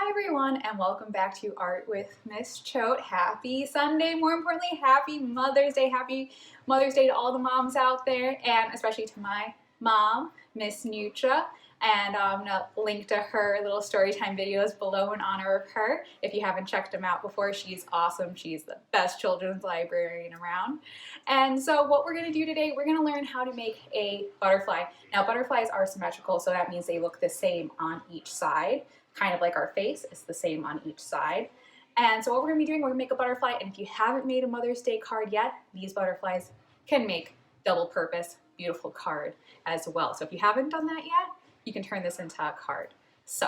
Hi everyone, and welcome back to Art with Miss Choate. Happy Sunday, more importantly, happy Mother's Day. Happy Mother's Day to all the moms out there, and especially to my mom, Miss Nutra. And I'm gonna link to her little storytime videos below in honor of her. If you haven't checked them out before, she's awesome. She's the best children's librarian around. And so what we're gonna do today, we're gonna learn how to make a butterfly. Now butterflies are symmetrical, so that means they look the same on each side. Kind of like our face, it's the same on each side. And so what we're gonna be doing, we're gonna make a butterfly, and if you haven't made a Mother's Day card yet, these butterflies can make double purpose, beautiful card as well. So if you haven't done that yet, you can turn this into a card. So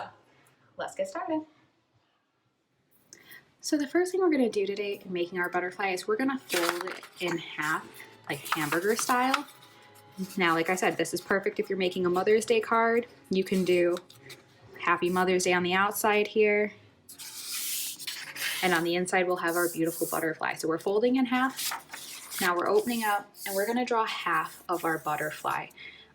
let's get started. So the first thing we're gonna do today in making our butterfly is we're gonna fold it in half, like hamburger style. Now, like I said, this is perfect if you're making a Mother's Day card. You can do Happy Mother's Day on the outside here. And on the inside, we'll have our beautiful butterfly. So we're folding in half. Now we're opening up and we're gonna draw half of our butterfly.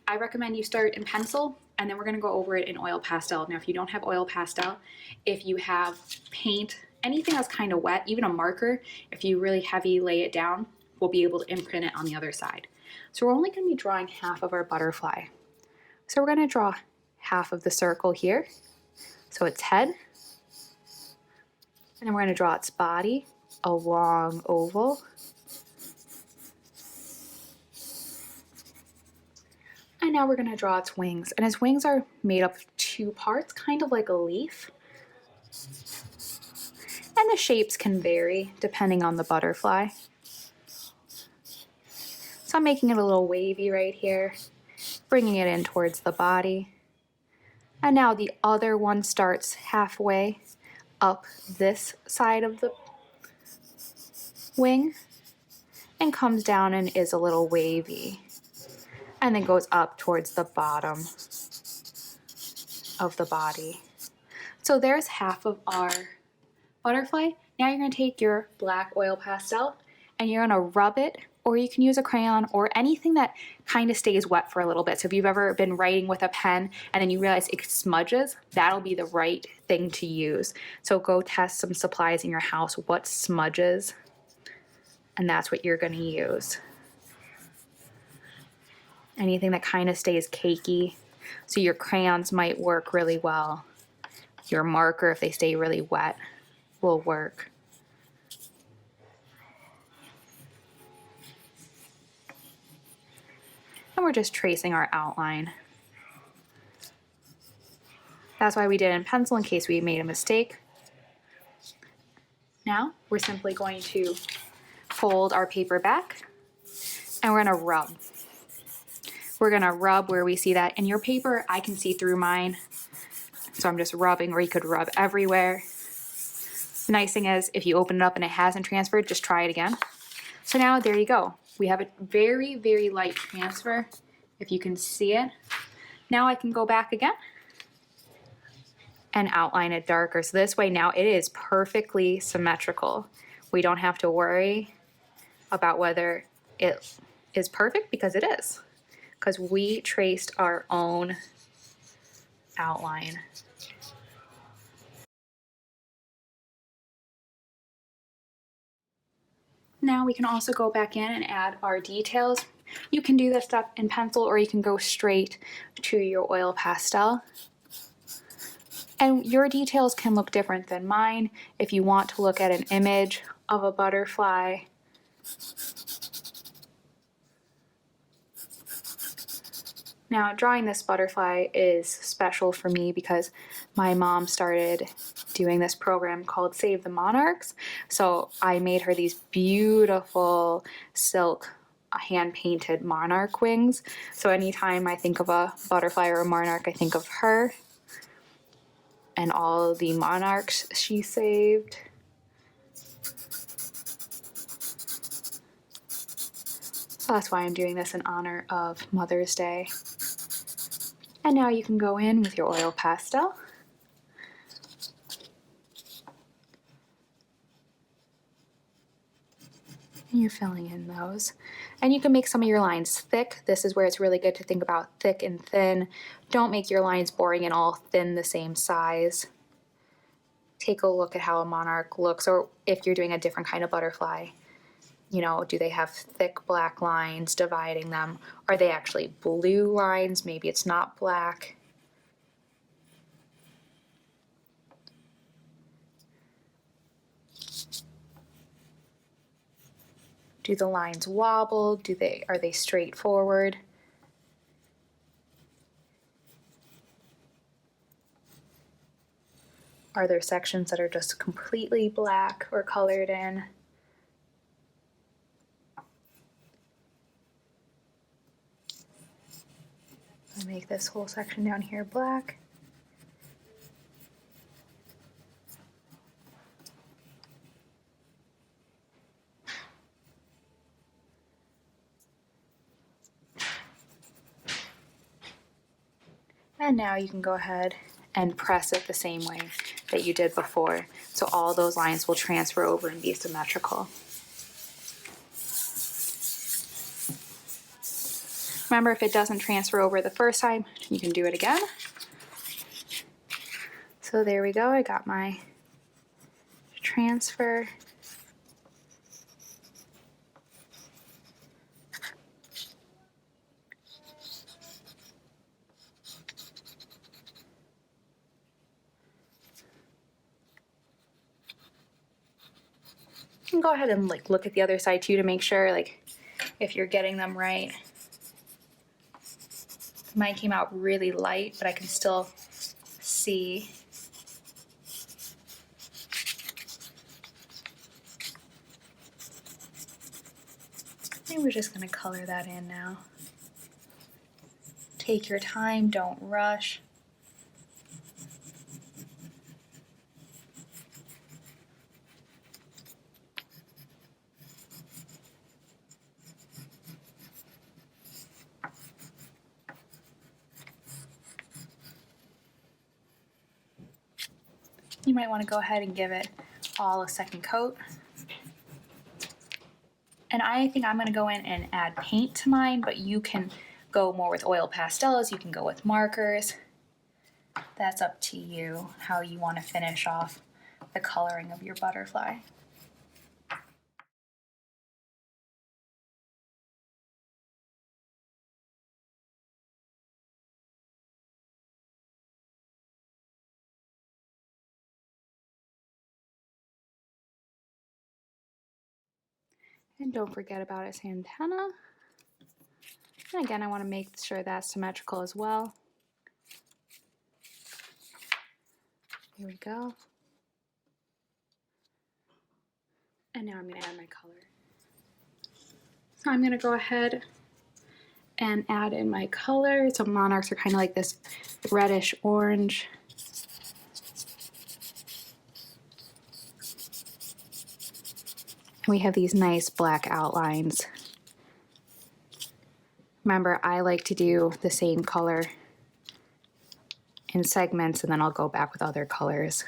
I recommend you start in pencil and then we're gonna go over it in oil pastel. Now, if you don't have oil pastel, if you have paint, anything that's kind of wet, even a marker, if you really heavy lay it down, we'll be able to imprint it on the other side. So we're only gonna be drawing half of our butterfly. So we're gonna draw half of the circle here. So its head, and then we're going to draw its body, a long oval. And now we're going to draw its wings, and its wings are made up of two parts, kind of like a leaf. And the shapes can vary depending on the butterfly. So I'm making it a little wavy right here, bringing it in towards the body. And now the other one starts halfway up this side of the wing and comes down and is a little wavy. And then goes up towards the bottom of the body. So there's half of our butterfly. Now you're gonna take your black oil pastel and you're gonna rub it, or you can use a crayon or anything that kind of stays wet for a little bit. So if you've ever been writing with a pen and then you realize it smudges, that'll be the right thing to use. So go test some supplies in your house, what smudges, and that's what you're gonna use. Anything that kind of stays cakey. So your crayons might work really well. Your marker, if they stay really wet, will work. And we're just tracing our outline. That's why we did it in pencil, in case we made a mistake. Now we're simply going to fold our paper back and we're gonna rub. We're gonna rub where we see that. In your paper, I can see through mine, so I'm just rubbing, or you could rub everywhere. The nice thing is, if you open it up and it hasn't transferred, just try it again. So now there you go. We have a very, very light transfer, if you can see it. Now I can go back again and outline it darker. So this way now it is perfectly symmetrical. We don't have to worry about whether it is perfect, because it is, because we traced our own outline. Now we can also go back in and add our details. You can do this stuff in pencil, or you can go straight to your oil pastel. And your details can look different than mine. If you want to look at an image of a butterfly, now drawing this butterfly is special for me because my mom started doing this program called Save the Monarchs. So I made her these beautiful silk hand-painted monarch wings. So anytime I think of a butterfly or a monarch, I think of her and all the monarchs she saved. So that's why I'm doing this in honor of Mother's Day. And now you can go in with your oil pastel. And you're filling in those. And you can make some of your lines thick. This is where it's really good to think about thick and thin. Don't make your lines boring and all thin the same size. take a look at how a monarch looks, or if you're doing a different kind of butterfly. You know, do they have thick black lines dividing them? Are they actually blue lines? Maybe it's not black. Do the lines wobble? Are they straightforward? Are there sections that are just completely black or colored in? I'll make this whole section down here black. And now you can go ahead and press it the same way that you did before. So all those lines will transfer over and be symmetrical. Remember, if it doesn't transfer over the first time, you can do it again. So there we go, I got my transfer. You can go ahead and look at the other side too to make sure if you're getting them right. Mine came out really light, but I can still see. And we're just going to color that in now. Take your time, don't rush. You might want to go ahead and give it all a second coat. And I think I'm going to go in and add paint to mine, but you can go more with oil pastels, you can go with markers. That's up to you, how you want to finish off the coloring of your butterfly. And don't forget about its antenna. And again, I want to make sure that's symmetrical as well. Here we go. And now I'm going to add my color. So I'm going to go ahead and add in my color. So monarchs are kind of like this reddish orange. We have these nice black outlines. Remember, I like to do the same color in segments, and then I'll go back with other colors.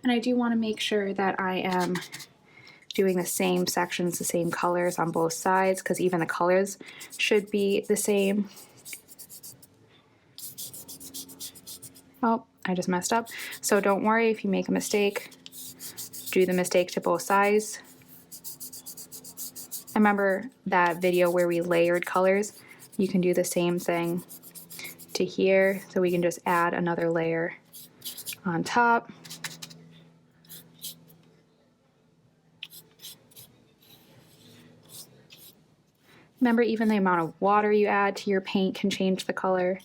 And I do want to make sure that I am doing the same sections, the same colors on both sides, because even the colors should be the same. Oh, I just messed up. So don't worry if you make a mistake. Do the mistake to both sides. And remember that video where we layered colors? You can do the same thing to here, so we can just add another layer on top. Remember, even the amount of water you add to your paint can change the color.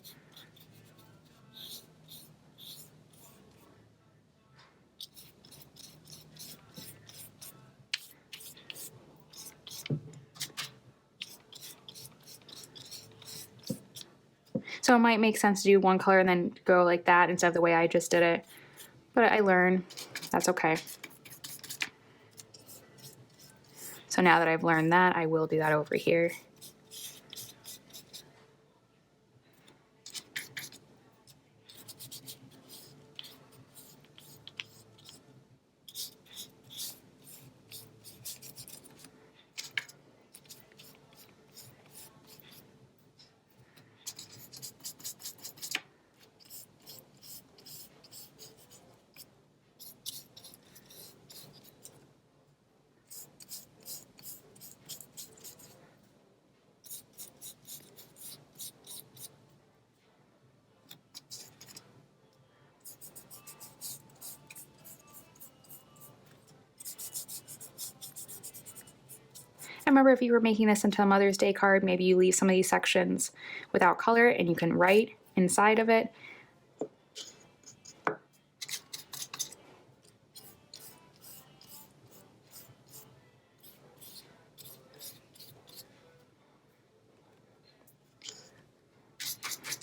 So it might make sense to do one color and then go like that instead of the way I just did it. But I learn, that's okay. So now that I've learned that, I will do that over here. remember if you were making this into a Mother's Day card, maybe you leave some of these sections without color and you can write inside of it.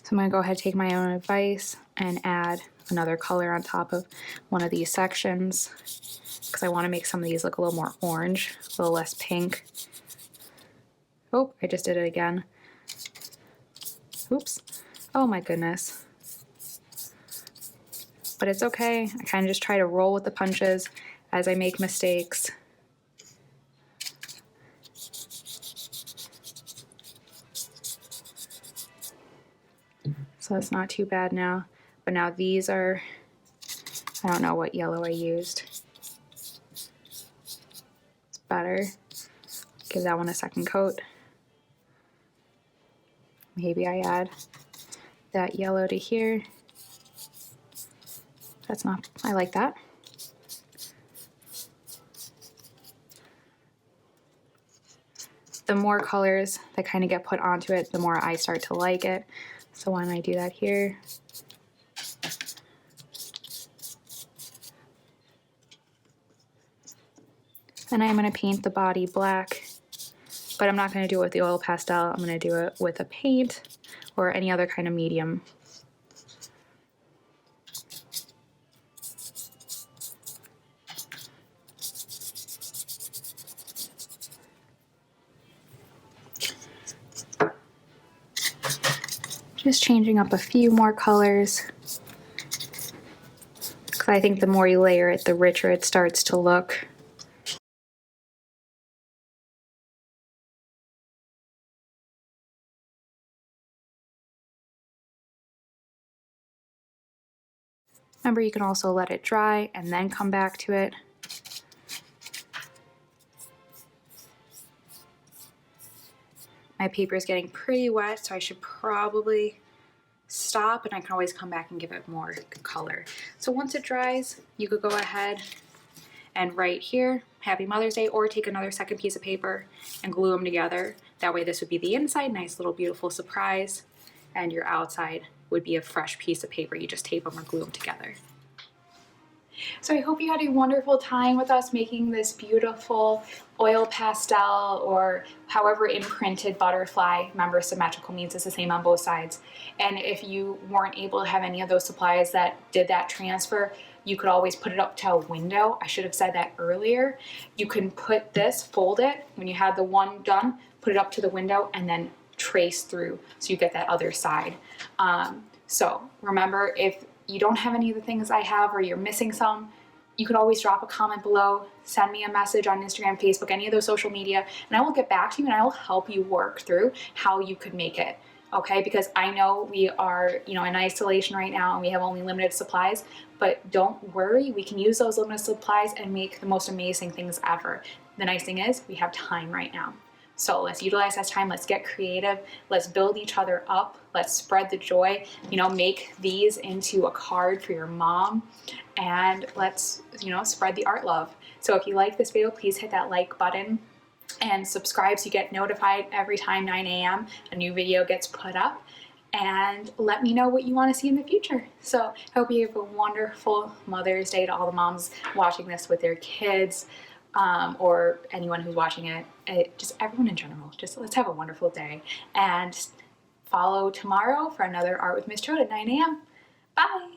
So I'm going to go ahead and take my own advice and add another color on top of one of these sections because I want to make some of these look a little more orange, a little less pink. Oh, I just did it again. Oops. Oh my goodness. But it's okay. I kind of just try to roll with the punches as I make mistakes. So that's not too bad now. But now these are, I don't know what yellow I used. It's better. Give that one a second coat. Maybe I add that yellow to here. That's not, I like that. The more colors that kind of get put onto it, the more I start to like it. So why don't I do that here? Then I'm going to paint the body black, but I'm not going to do it with the oil pastel. I'm going to do it with a paint or any other kind of medium. Just changing up a few more colors, because I think the more you layer it, the richer it starts to look. Remember, you can also let it dry and then come back to it. My paper is getting pretty wet, so I should probably stop, and I can always come back and give it more color. So once it dries, you could go ahead and write here, Happy Mother's Day, or take another second piece of paper and glue them together. That way this would be the inside, nice little beautiful surprise, and your outside would be a fresh piece of paper. You just tape them or glue them together. So I hope you had a wonderful time with us making this beautiful oil pastel, or however imprinted butterfly. Remember, symmetrical means it's the same on both sides. And if you weren't able to have any of those supplies that did that transfer, you could always put it up to a window. I should have said that earlier. You can put this, fold it, when you have the one done, put it up to the window and then trace through so you get that other side. So remember, if you don't have any of the things I have, or you're missing some, you could always drop a comment below, send me a message on Instagram, Facebook, any of those social media, and I will get back to you and I will help you work through how you could make it, okay? Because I know we are, in isolation right now and we have only limited supplies, but don't worry, we can use those limited supplies and make the most amazing things ever. The nice thing is we have time right now. So let's utilize that time, let's get creative, let's build each other up, let's spread the joy, make these into a card for your mom, and let's, spread the art love. So if you like this video, please hit that like button and subscribe so you get notified every time 9 a.m. a new video gets put up, and let me know what you want to see in the future. So I hope you have a wonderful Mother's Day to all the moms watching this with their kids. Or anyone who's watching it, just everyone in general. Just let's have a wonderful day, and follow tomorrow for another Art with Miss Choate at 9 a.m. Bye!